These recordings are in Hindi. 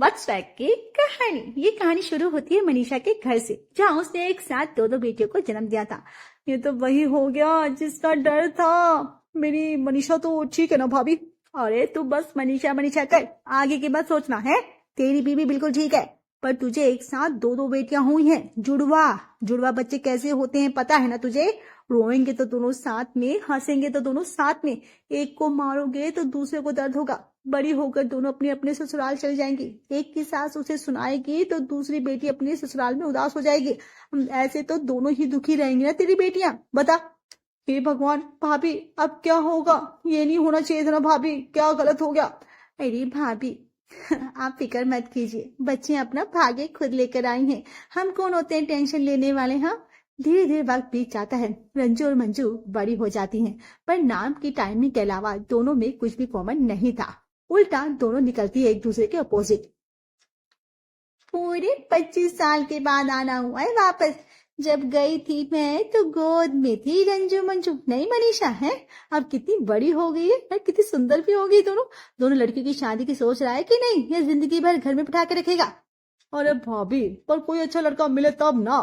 व्हाट्सएप की कहानी। ये कहानी शुरू होती है मनीषा के घर से, जहाँ उसने एक साथ दो बेटियों को जन्म दिया था। ये तो वही हो गया जिसका डर था। मेरी मनीषा तो ठीक है ना भाभी? अरे तू बस मनीषा मनीषा कर, आगे की बात सोचना है। तेरी बीवी बिल्कुल ठीक है, पर तुझे एक साथ दो बेटियां हुई हैं, जुड़वा। जुड़वा बच्चे कैसे होते हैं पता है ना तुझे? रोएंगे तो दोनों साथ में, हंसेंगे तो दोनों साथ में। एक को मारोगे तो दूसरे को दर्द होगा। बड़ी होकर दोनों अपने अपने ससुराल चले जाएंगी। एक की सास उसे सुनाएगी तो दूसरी बेटी अपने ससुराल में उदास हो जाएगी। ऐसे तो दोनों ही दुखी रहेंगी ना तेरी बेटियां। बता। हे भगवान भाभी, अब क्या होगा? ये नहीं होना चाहिए था ना भाभी, क्या गलत हो गया? अरे भाभी आप फिक्र मत कीजिए, बच्चे अपना भाग्य खुद लेकर आई हैं। हम कौन होते हैं टेंशन लेने वाले? हाँ, धीरे धीरे वक्त बीत जाता है। रंजू और मंजू बड़ी हो जाती हैं, पर नाम की टाइमिंग के अलावा दोनों में कुछ भी कॉमन नहीं था। उल्टा दोनों निकलती है एक दूसरे के अपोजिट। पूरे 25 साल के बाद आना हुआ है वापस। जब गई थी मैं तो गोद में थी रंजू मंजू, नहीं मनीषा है? अब कितनी बड़ी हो गई है और कितनी सुंदर भी हो गई दोनों। दोनों लड़की की शादी की सोच रहा है कि नहीं, या जिंदगी भर घर में बिठा के रखेगा? अरे भाभी, पर कोई अच्छा लड़का मिले तब ना।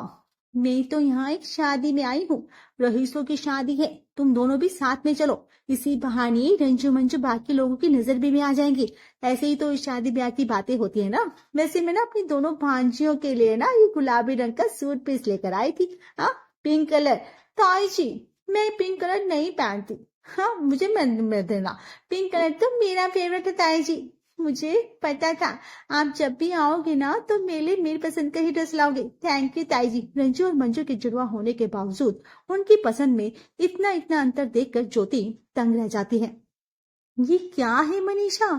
मैं तो यहाँ एक शादी में आई हूँ, रईसों की शादी है। तुम दोनों भी साथ में चलो, इसी बहाने रंजू मंजू बाकी लोगों की नजर भी में आ जाएंगी। ऐसे ही तो इस शादी ब्याह की बातें होती है ना। वैसे मैं ना अपनी दोनों भांजियों के लिए ना ये गुलाबी रंग का सूट पीस लेकर आई थी। हाँ, पिंक कलर। ताई जी, मैं पिंक कलर नहीं पहनती। हाँ, मुझे मैं देना। पिंक कलर तो मेरा फेवरेट है ताई जी। मुझे पता था आप जब भी आओगे ना तो मेरी पसंद का ही ड्रेस लाओगे। थैंक यू ताई जी। रंजू और मंजू के जुड़वा होने के बावजूद उनकी पसंद में इतना इतना अंतर देखकर ज्योति तंग रह जाती है। ये क्या है मनीषा?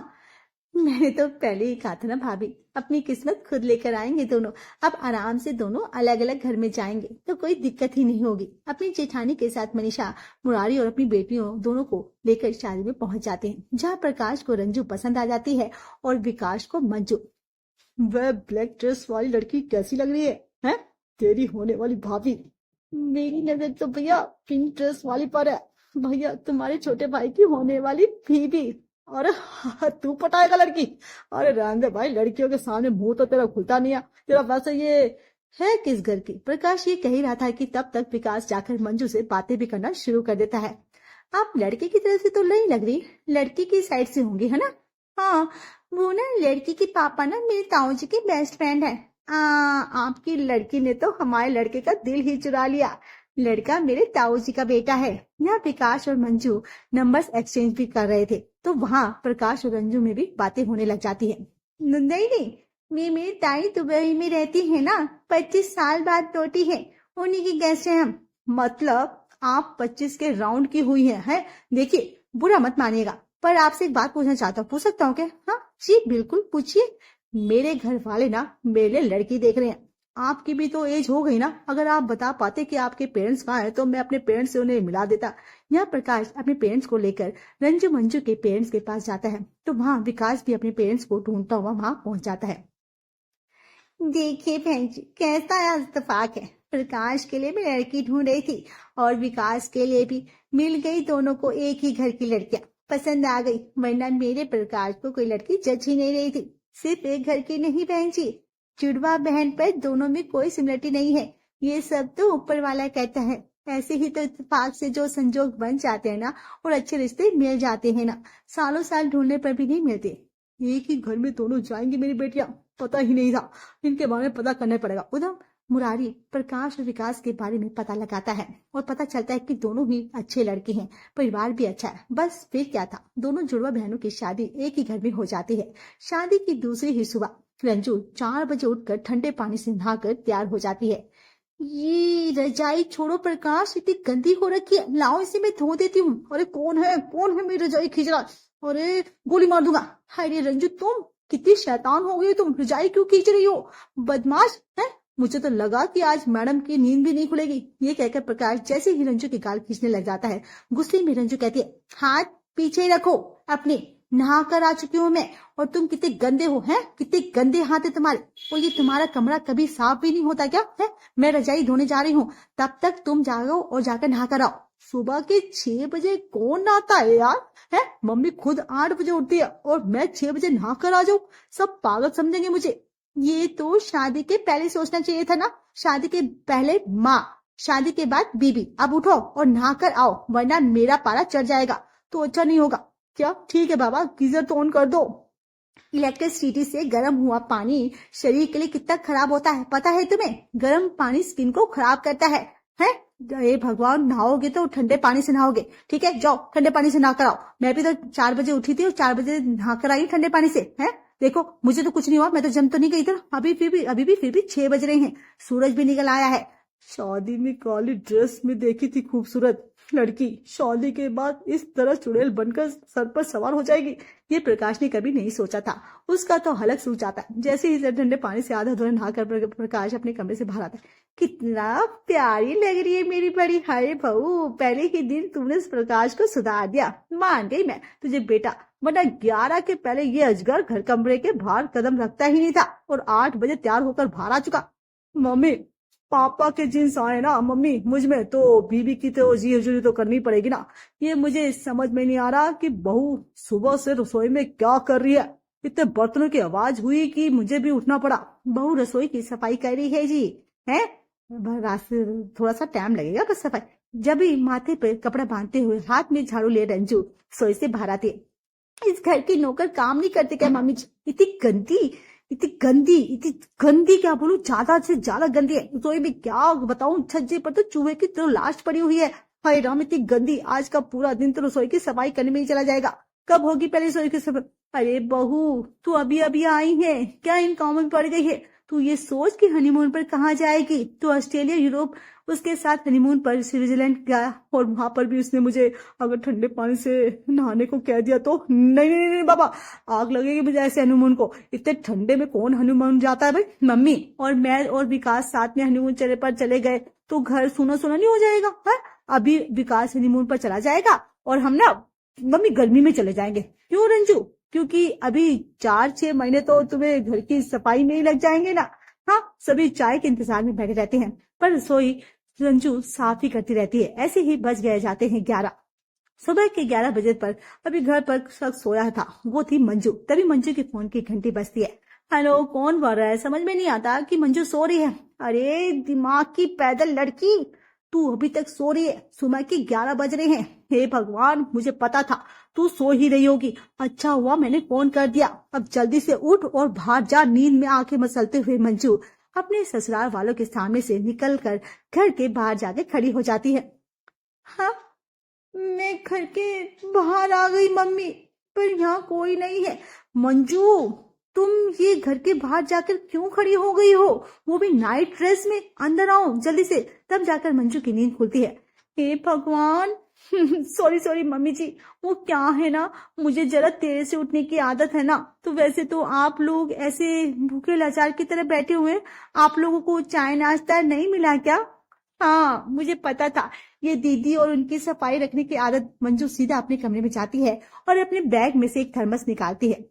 मैंने तो पहले ही कहा था ना भाभी, अपनी किस्मत खुद लेकर आएंगे दोनों। अब आराम से दोनों अलग अलग घर में जाएंगे तो कोई दिक्कत ही नहीं होगी। अपनी जेठानी के साथ मनीषा मुरारी और अपनी बेटियों दोनों को लेकर शादी में पहुंच जाते हैं, जहां प्रकाश को रंजू पसंद आ जाती है और विकास को मंजू। वह ब्लैक ड्रेस वाली लड़की कैसी लग रही है? तेरी होने वाली भाभी। मेरी नजर तो भैया पिंक ड्रेस वाली पर है। भैया तुम्हारे छोटे भाई की होने वाली बीबी। अरे तू पटाएगा लड़की? अरे रहने दे भाई, लड़कियों के सामने मुंह तो तेरा खुलता नहीं है। तेरा वैसे ये है किस घर की? प्रकाश ये कह ही रहा था कि तब तक विकास जाकर मंजू से बातें भी करना शुरू कर देता है। आप लड़के की तरफ से तो नहीं लग रही, लड़की की साइड से होंगी है ना? हाँ, वो ना लड़की के पापा ना मेरे ताऊ जी के बेस्ट फ्रेंड है। आपकी लड़की ने तो हमारे लड़के का दिल ही चुरा लिया। लड़का मेरे ताऊ जी का बेटा है। यहाँ विकास और मंजू नंबर्स एक्सचेंज भी कर रहे थे, तो वहाँ प्रकाश और रंजू में भी बातें होने लग जाती है। नहीं नहीं, मैं मेरी ताई दुबई में रहती है ना, 25 साल बाद लौटी है, उन्हीं की गेस्ट है हम। मतलब आप 25 के राउंड की हुई है? देखिए, बुरा मत मानिएगा, पर आपसे एक बात पूछना चाहता हूँ, पूछ सकता हूँ क्या? हाँ जी बिल्कुल पूछिए। मेरे घर वाले ना मेरे लिए लड़की देख रहे हैं। आपकी भी तो एज हो गई ना, अगर आप बता पाते कि आपके पेरेंट्स कहाँ हैं तो मैं अपने पेरेंट्स से उन्हें मिला देता। यहाँ प्रकाश अपने पेरेंट्स को लेकर रंजू मंजू के पेरेंट्स के पास जाता है, तो वहाँ विकास भी अपने पेरेंट्स को ढूंढता हुआ वहाँ पहुंच जाता है। देखिए बहन जी, कैसा इत्तेफाक है। प्रकाश के लिए भी लड़की ढूंढ रही थी और विकास के लिए भी मिल गई। दोनों को एक ही घर की लड़कियां पसंद आ गई, वरना मेरे प्रकाश को कोई लड़की जज ही नहीं रही थी। सिर्फ एक घर की नहीं बहन जी, जुड़वा बहन पर दोनों में कोई सिमिलरिटी नहीं है। ये सब तो ऊपर वाला कहता है। ऐसे ही तो इत्तेफाक से जो संजोग बन जाते हैं ना, और अच्छे रिश्ते मिल जाते हैं ना, सालों साल ढूंढने पर भी नहीं मिलते। एक ही घर में दोनों जाएंगी मेरी बेटियां, पता ही नहीं था। इनके बारे में पता करना पड़ेगा। उधर मुरारी प्रकाश और विकास के बारे में पता लगाता है और पता चलता है कि दोनों ही अच्छे लड़के हैं, परिवार भी अच्छा है। बस फिर क्या था, दोनों जुड़वा बहनों की शादी एक ही घर में हो जाती है। शादी की दूसरी ही सुबह रंजू 4 बजे उठकर ठंडे पानी से नहाकर तैयार हो जाती है। ये रजाई छोड़ो प्रकाश, इतनी गंदी हो रखी है, लाओ इसे मैं धो देती हूँ। अरे कौन है मेरी रजाई खींच रहा? अरे गोली मार दूंगा। हाय रे रंजू, तुम कितनी शैतान हो गई, तुम रजाई क्यों खींच रही हो? बदमाश है। मुझे तो लगा कि आज मैडम की नींद भी नहीं खुलेगी। ये कहकर प्रकाश जैसे ही रंजू की गाल खींचने लग जाता है, गुस्से में रंजू कहती है, हाथ पीछे रखो अपने, नहा कर आ चुकी हूँ मैं, और तुम कितने गंदे हो, हैं कितने गंदे हाथ है तुम्हारे। और ये तुम्हारा कमरा कभी साफ भी नहीं होता क्या है? मैं रजाई धोने जा रही हूँ, तब तक तुम जाओ और जाकर नहा कर आओ। सुबह के 6 बजे कौन नहाता है यार? है, मम्मी खुद 8 बजे उठती है और मैं 6 बजे नहा कर आ जाऊं? सब पागल समझेंगे मुझे। ये तो शादी के पहले सोचना चाहिए था ना। शादी के पहले माँ, शादी के बाद बीबी। अब उठो और नहा कर आओ, वरना मेरा पारा चढ़ जाएगा तो अच्छा नहीं होगा। क्या? ठीक है बाबा, गीजर तो ऑन कर दो। इलेक्ट्रिसिटी से गर्म हुआ पानी शरीर के लिए कितना खराब होता है पता है तुम्हें? गर्म पानी स्किन को खराब करता है। हैं? हे भगवान, नहाओगे तो ठंडे पानी से नहाओगे। ठीक है, जाओ ठंडे पानी से नहा कर आओ। मैं भी तो 4 बजे उठी थी और 4 बजे नहा कर आई ठंडे पानी से। है, देखो मुझे तो कुछ नहीं हुआ, मैं तो जम तो नहीं गई थी। अभी भी 6 बज रहे हैं, सूरज भी निकल आया है। शादी में काली ड्रेस में देखी थी खूबसूरत लड़की, शादी के बाद इस तरह चुड़ैल बनकर सर पर सवार हो जाएगी, ये प्रकाश ने कभी नहीं सोचा था। उसका तो हलक सूझ जाता है जैसे ही ठंडे पानी से आधा धोए नहाकर प्रकाश अपने कमरे से बाहर आता है। कितना प्यारी लग रही है मेरी बड़ी। हाय बहू, पहले ही दिन तुमने इस प्रकाश को सुधार दिया। मान गई मैं तुझे बेटा, वरना 11 के पहले ये अजगर घर कमरे के बाहर कदम रखता ही नहीं था और 8 बजे तैयार होकर बाहर आ चुका। मम्मी, पापा के जीन्स आए ना मम्मी मुझ में, तो बीबी की तो जी हजूरी तो करनी पड़ेगी ना। ये मुझे समझ में नहीं आ रहा कि बहू सुबह से रसोई में क्या कर रही है। इतने बर्तनों की आवाज हुई कि मुझे भी उठना पड़ा। बहू रसोई की सफाई कर रही है जी। है, थोड़ा सा टाइम लगेगा बस सफाई। जब भी माथे पे कपड़ा बांधते हुए हाथ में झाड़ू ले रंजू रसोई से बाहर आती है। इस घर की नौकर काम नहीं करते क्या मम्मी? इतनी गंदी क्या बोलूं, ज्यादा से ज्यादा गंदी है रसोई में। क्या बताऊं, छज्जे पर तो चूहे की तो लाश पड़ी हुई है। हाय राम, इतनी गंदी। आज का पूरा दिन तो रसोई की सफाई करने में ही चला जाएगा। कब होगी पहले रसोई की सफाई? अरे बहू, तू अभी अभी आई है क्या, इन कामों में पड़ गई है? तू ये सोच कि हनीमून पर कहाँ जाएगी। तो ऑस्ट्रेलिया, यूरोप, उसके साथ हनीमून पर स्विट्जरलैंड गया और वहां पर भी उसने मुझे अगर ठंडे पानी से नहाने को कह दिया तो नहीं बाबा, आग लगेगी मुझे ऐसे हनीमून को। इतने ठंडे में कौन हनीमून जाता है भाई? मम्मी और मैं और विकास साथ में हनीमून चले गए तो घर सुना सुना नहीं हो जाएगा? है, अभी विकास हनीमून पर चला जाएगा और हम ना मम्मी गर्मी में चले जाएंगे। क्यों रंजू? क्योंकि अभी 4-6 महीने तो तुम्हें घर की सफाई में ही लग जाएंगे ना। हाँ, सभी चाय के इंतजार में बैठे रहते हैं पर रसोई रंजू साफ ही करती रहती है। ऐसे ही बज गए जाते हैं 11। सुबह के 11 बजे पर अभी घर पर शख्स सोया था, वो थी मंजू। तभी मंजू के फोन की घंटी बजती है। हेलो, कौन बोल रहा है? समझ में नहीं आता कि मंजू सो रही है। अरे दिमाग की पैदल लड़की, तू अभी तक सो रही है? सुबह के 11 बज रहे हैं। हे भगवान, मुझे पता था तू सो ही रही होगी। अच्छा हुआ मैंने फोन कर दिया। अब जल्दी से उठ और बाहर जा। नींद में आंखें मसलते हुए मंजू अपने ससुराल वालों के सामने से निकलकर घर के बाहर जाके खड़ी हो जाती है। हाँ, मैं घर के बाहर आ गई मम्मी, पर यहाँ कोई नहीं है। मंजू, तुम ये घर के बाहर जाकर क्यों खड़ी हो गई हो, वो भी नाइट ड्रेस में? अंदर आओ जल्दी से। तब जाकर मंजू की नींद खुलती है। हे भगवान, सॉरी मम्मी जी, वो क्या है ना, मुझे जरा देर से उठने की आदत है ना। तो वैसे तो आप लोग ऐसे भूखे लाचार की तरह बैठे हुए, आप लोगों को चाय नाश्ता नहीं मिला क्या? हाँ, मुझे पता था। ये दीदी और उनकी सफाई रखने की आदत। मंजू सीधा अपने कमरे में जाती है और अपने बैग में से एक थर्मस निकालती है।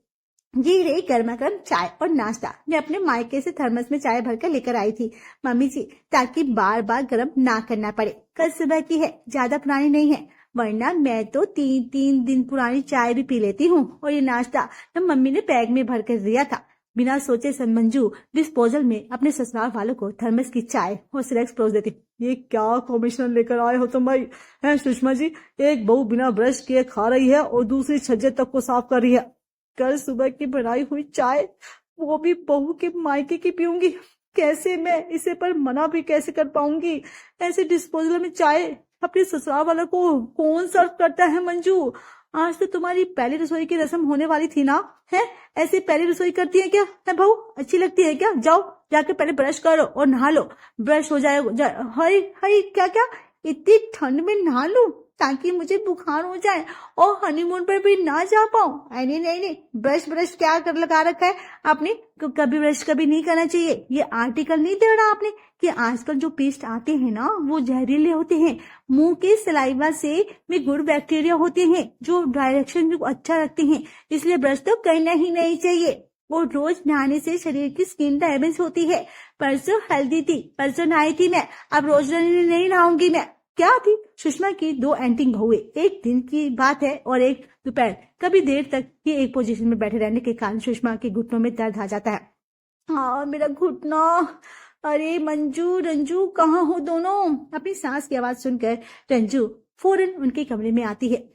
ये रही गर्मा गर्म चाय और नाश्ता। मैं अपने मायके से थर्मस में चाय भरकर लेकर आई थी मम्मी जी, ताकि बार बार गर्म ना करना पड़े। कल सुबह की है, ज्यादा पुरानी नहीं है, वरना मैं तो 3-3 दिन पुरानी चाय भी पी लेती हूँ। और ये नाश्ता तो मम्मी ने बैग में भर कर दिया था। बिना सोचे मंजू डिस्पोजल में अपने ससुराल वालों को थर्मस की चाय और स्नैक्स परोस देती। ये क्या कॉम्बिनेशन लेकर आए हो तुम भाई? है सुषमा जी, एक बहू बिना ब्रश किए खा रही है और दूसरी छज्जे तक को साफ कर रही है। कल सुबह की बनाई हुई चाय, वो भी बहू के मायके की पीऊंगी? कैसे मैं इसे पर मना भी कैसे कर पाऊंगी? ऐसे डिस्पोजल में चाय अपने ससुराल वालों को कौन सर्व करता है? मंजू, आज तो तुम्हारी पहली रसोई की रस्म होने वाली थी ना। है, ऐसे पहली रसोई करती है क्या? है बहू, अच्छी लगती है क्या? जाओ जाके पहले ब्रश करो और नहा लो। ब्रश हो जाएगा। हाय हाय, क्या क्या, इतनी ठंड में नहा लूं ताकि मुझे बुखार हो जाए और हनीमून पर भी ना जा पाऊं? नहीं, ब्रश क्या कर लगा रखा है आपने? कभी ब्रश कभी नहीं करना चाहिए। ये आर्टिकल नहीं दे रहा आपने कि आजकल जो पेस्ट आते हैं ना, वो जहरीले होते हैं। मुंह के सलाइवा से में गुड बैक्टीरिया होते हैं जो डायरेक्शन को अच्छा रखते हैं, इसलिए ब्रश तो करना ही नहीं चाहिए। और रोज नहाने से शरीर की स्किन डैमेज होती है। परसों हेल्दी थी, परसों नहाई थी मैं, अब रोज नहीं नहाऊंगी मैं। क्या थी सुषमा की दो एंटिंग बहुएं। एक दिन की बात है और एक दोपहर। कभी देर तक ही एक पोजीशन में बैठे रहने के कारण सुषमा के घुटनों में दर्द आ जाता है। हाँ मेरा घुटना। अरे मंजू रंजू कहाँ हो दोनों? अपनी सास की आवाज सुनकर रंजू फौरन उनके कमरे में आती है।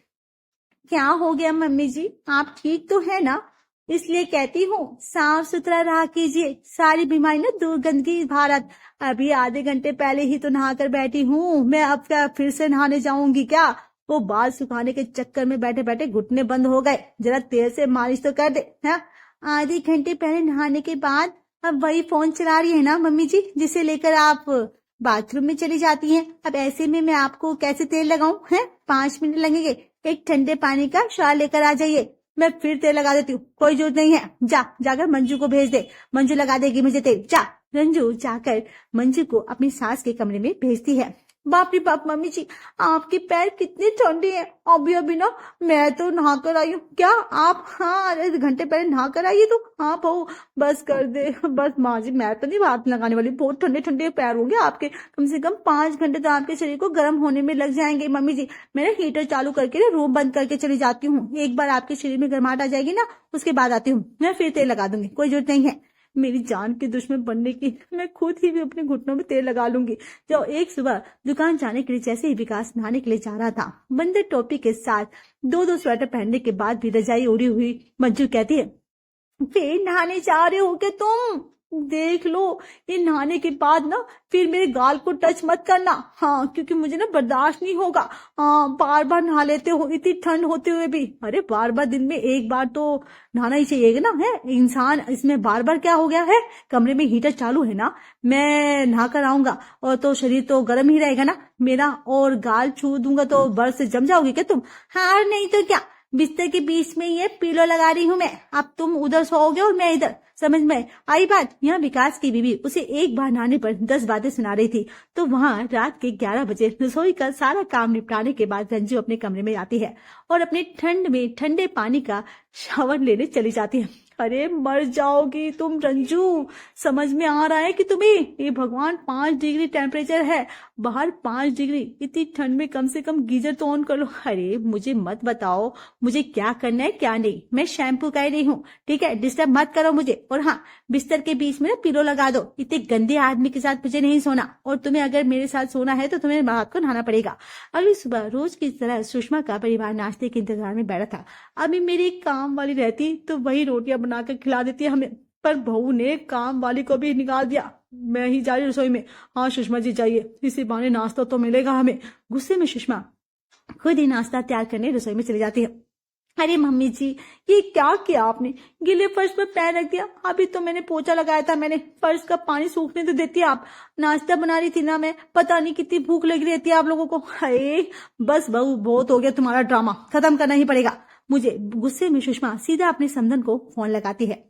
क्या हो गया मम्मी जी, आप ठीक तो है ना? इसलिए कहती हूँ साफ सुथरा रहा कीजिए, सारी बीमारी ना दूर गंदगी भारत। अभी आधे घंटे पहले ही तो नहा कर बैठी हूँ, मैं अब क्या फिर से नहाने जाऊंगी क्या? वो बाल सुखाने के चक्कर में बैठे बैठे घुटने बंद हो गए, जरा तेल से मालिश तो कर दे। हाँ आधे घंटे पहले नहाने के बाद अब वही फोन चला रही है ना मम्मी जी, जिसे लेकर आप बाथरूम में चली जाती हैं। अब ऐसे में मैं आपको कैसे तेल लगाऊं? है 5 मिनट लगेंगे, एक ठंडे पानी का शावर लेकर आ जाइए, मैं फिर तेल लगा देती हूँ। कोई जरूरत नहीं है, जाकर मंजू को भेज दे, मंजू लगा देगी मुझे तेल। जा। रंजू जाकर मंजू को अपनी सास के कमरे में भेजती है। बाप रे बाप मम्मी जी, आपके पैर कितने ठंडे हैं। अभी अभी ना मैं तो नहा कर आई हूँ। क्या आप? हाँ आधे घंटे पहले नहा कर आई है तो? हाँ बहू बस कर दे, बस माँ जी मैं तो नहीं हाथ लगाने वाली, बहुत ठंडे ठंडे पैर हो गए आपके। कम से कम 5 घंटे तो आपके शरीर को गर्म होने में लग जाएंगे मम्मी जी। मैं ना हीटर चालू करके ना रूम बंद करके चली जाती हूँ, एक बार आपके शरीर में गर्माहट आ जाएगी ना उसके बाद आती हूँ, मैं फिर तेल लगा दूंगी, कोई जरूरत नहीं है मेरी जान के दुश्मन बनने की। मैं खुद ही भी अपने घुटनों में तेल लगा लूंगी। जब एक सुबह दुकान जाने के लिए जैसे ही विकास नहाने के लिए जा रहा था, बंदर टोपी के साथ 2-2 स्वेटर पहनने के बाद भी रजाई ओढ़ी हुई मंजू कहती है, फिर नहाने जा रहे हो क्या तुम? देख लो ये नहाने के बाद ना फिर मेरे गाल को टच मत करना। हाँ क्योंकि मुझे ना बर्दाश्त नहीं होगा। हाँ बार बार नहा लेते हो इतनी ठंड होते हुए भी। अरे बार बार दिन में एक बार तो नहाना ही चाहिए ना, है इंसान। इसमें बार बार क्या हो गया है? कमरे में हीटर चालू है ना, मैं नहा कर आऊंगा और तो शरीर तो गर्म ही रहेगा ना मेरा, और गाल छू दूंगा तो बर्फ से जम जाओगी क्या तुम? हाँ नहीं तो क्या, बिस्तर के बीच में ये पिलो लगा रही हूँ मैं, अब तुम उधर सोओगे और मैं इधर, समझ में आई बात? यहाँ विकास की बीवी उसे एक बार नहाने पर 10 बातें सुना रही थी। तो वहाँ रात के 11 बजे रसोई का सारा काम निपटाने के बाद रंजू अपने कमरे में आती है और अपने ठंड में ठंडे पानी का शावर लेने चली जाती है। अरे मर जाओगी तुम रंजू, समझ में आ रहा है कि तुम्हें? ये भगवान 5 डिग्री टेम्परेचर है बाहर, 5 डिग्री, इतनी ठंड में कम से कम गीजर तो ऑन कर लो। अरे मुझे मत बताओ मुझे क्या करना है क्या नहीं, मैं शैम्पू का ही नहीं हूँ, ठीक है? डिस्टर्ब मत करो मुझे। और हाँ बिस्तर के बीच में ना पिलो लगा दो, इतने गंदे आदमी के साथ मुझे नहीं सोना, और तुम्हें अगर मेरे साथ सोना है तो तुम्हें रात को नहाना पड़ेगा। अगली सुबह रोज की तरह सुषमा का परिवार नाश्ते के इंतजार में बैठा था। अभी मेरी काम वाली रहती तो वही रोटियां बनाकर खिला देती हमें, पर बहू ने काम वाली को भी निकाल दिया। मैं ही जा रही रसोई में। हाँ सुषमा जी जाइए, इसी बहाने नाश्ता तो मिलेगा हमें। गुस्से में सुषमा खुद ही नाश्ता तैयार करने रसोई में चली जाती है। अरे मम्मी जी ये क्या किया आपने? गीले फर्श पर पैर रख दिया। अभी तो मैंने पोछा लगाया था, मैंने फर्श का पानी सूखने तो देती आप। नाश्ता बना रही थी ना मैं, पता नहीं कितनी भूख लगी रहती है आप लोगों को। हाय बस बहू बहुत हो गया तुम्हारा ड्रामा, खत्म करना ही पड़ेगा मुझे। गुस्से में सुषमा सीधा अपने समधन को फोन लगाती है।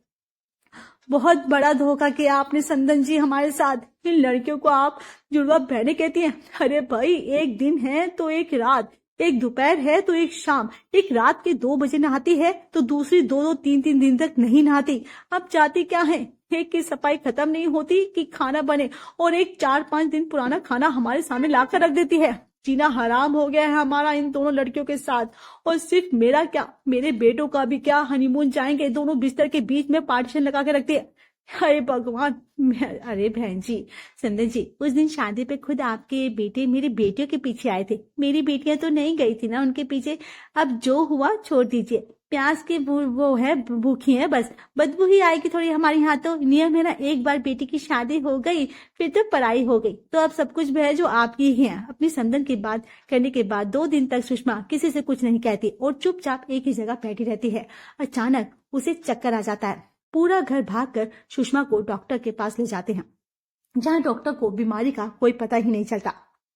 बहुत बड़ा धोखा किया आपने संदन जी हमारे साथ, इन लड़कियों को आप जुड़वा बहने कहती हैं। अरे भाई एक दिन है तो एक रात, एक दोपहर है तो एक शाम, एक रात के 2 बजे नहाती है तो दूसरी 2-2 3-3 दिन तक नहीं नहाती। अब चाहती क्या है? एक की सफाई खत्म नहीं होती कि खाना बने, और एक 4-5 दिन पुराना खाना हमारे सामने लाकर रख देती है। जीना हराम हो गया है हमारा इन दोनों लड़कियों के साथ। और सिर्फ मेरा क्या, मेरे बेटों का भी क्या, हनीमून जाएंगे दोनों बिस्तर के बीच में पार्टीशन लगा के रखते हैं। अरे भगवान। अरे बहन जी संदन जी, उस दिन शादी पे खुद आपके बेटे मेरी बेटियों के पीछे आए थे, मेरी बेटियां तो नहीं गई थी ना उनके पीछे। अब जो हुआ छोड़ दीजिए, प्यास की वो है भूखी है बस, बदबू ही आएगी थोड़ी हमारे यहाँ तो। नियम है ना, एक बार बेटी की शादी हो गई फिर तो पराई हो गई, तो अब सब कुछ है जो आपकी ही है। अपनी संदन की बात करने के बाद 2 दिन तक सुषमा किसी से कुछ नहीं कहती और चुपचाप एक ही जगह बैठी रहती है। अचानक उसे चक्कर आ जाता है। पूरा घर भागकर सुषमा को डॉक्टर के पास ले जाते हैं, जहाँ डॉक्टर को बीमारी का कोई पता ही नहीं चलता।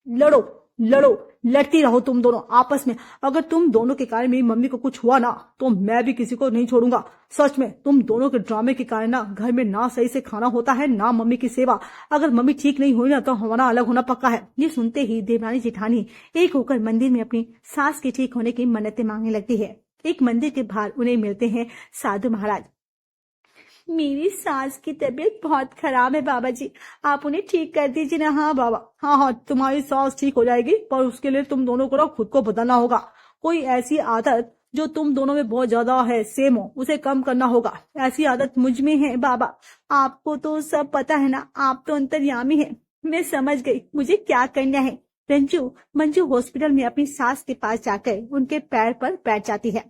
लड़ो लड़ो, लड़ती रहो तुम दोनों आपस में। अगर तुम दोनों के कारण मेरी मम्मी को कुछ हुआ ना तो मैं भी किसी को नहीं छोड़ूंगा। सच में तुम दोनों के ड्रामे के कारण ना घर में ना सही से खाना होता है ना मम्मी की सेवा। अगर मम्मी ठीक नहीं हुई ना तो हमारा अलग होना पक्का है। ये सुनते ही देवरानी जेठानी एक होकर मंदिर में अपनी सास के ठीक होने की मन्नतें मांगने लगती है। एक मंदिर के बाहर उन्हें मिलते हैं साधु महाराज। मेरी सास की तबीयत बहुत खराब है बाबा जी, आप उन्हें ठीक कर दीजिए ना। हाँ बाबा, हाँ, तुम्हारी सास ठीक हो जाएगी, पर उसके लिए तुम दोनों को ना खुद को बदलना होगा। कोई ऐसी आदत जो तुम दोनों में बहुत ज्यादा है, सेम हो, उसे कम करना होगा। ऐसी आदत मुझ में है बाबा। आपको तो सब पता है ना, आप तो अंतर्यामी है। मैं समझ गई मुझे क्या करना है। मंजू हॉस्पिटल में अपनी सास के पास जाकर उनके पैर पर बैठ जाती है।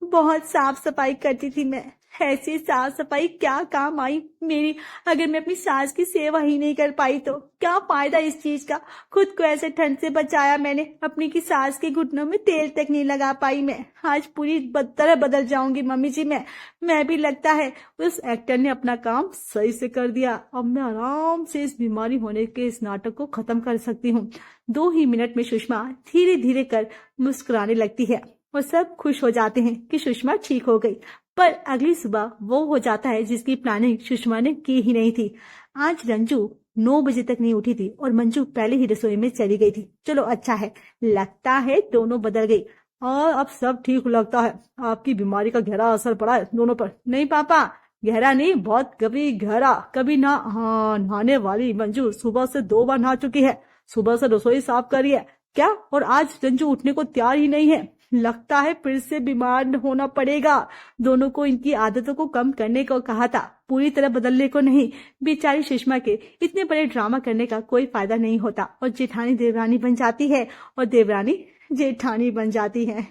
बहुत साफ सफाई करती थी मैं, ऐसी साफ सफाई क्या काम आई मेरी। अगर मैं अपनी सास की सेवा ही नहीं कर पाई तो क्या फायदा इस चीज का। खुद को ऐसे ठंड से बचाया मैंने, अपनी की सास के घुटनों में तेल तक नहीं लगा पाई मैं। आज पूरी तरह बदल जाऊंगी मम्मी जी। मैं भी लगता है उस एक्टर ने अपना काम सही से कर दिया। अब मैं आराम से इस बीमारी होने के इस नाटक को खत्म कर सकती हूँ। 2 ही मिनट में सुषमा धीरे धीरे कर मुस्कुराने लगती है और सब खुश हो जाते हैं कि सुषमा ठीक हो गई। पर अगली सुबह वो हो जाता है जिसकी प्लानिंग सुषमा ने की ही नहीं थी। आज रंजू 9 बजे तक नहीं उठी थी और मंजू पहले ही रसोई में चली गई थी। चलो अच्छा है, लगता है दोनों बदल गई और अब सब ठीक लगता है। आपकी बीमारी का गहरा असर पड़ा है दोनों पर। नहीं पापा, गहरा नहीं, बहुत कभी गहरा। कभी ना हाँ, नहाने वाली मंजू सुबह से 2 बार नहा चुकी है। सुबह से रसोई साफ करी है क्या, और आज रंजू उठने को तैयार ही नहीं है। लगता है फिर से बीमार होना पड़ेगा। दोनों को इनकी आदतों को कम करने को कहा था, पूरी तरह बदलने को नहीं। बेचारी सुषमा के इतने बड़े ड्रामा करने का कोई फायदा नहीं होता और जेठानी देवरानी बन जाती है और देवरानी जेठानी बन जाती है।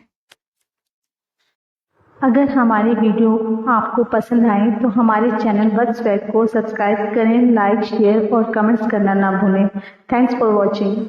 अगर हमारी वीडियो आपको पसंद आए तो हमारे चैनल वत्स वेब को सब्सक्राइब करें, लाइक, शेयर और कमेंट्स करना ना भूलें। Thanks for watching.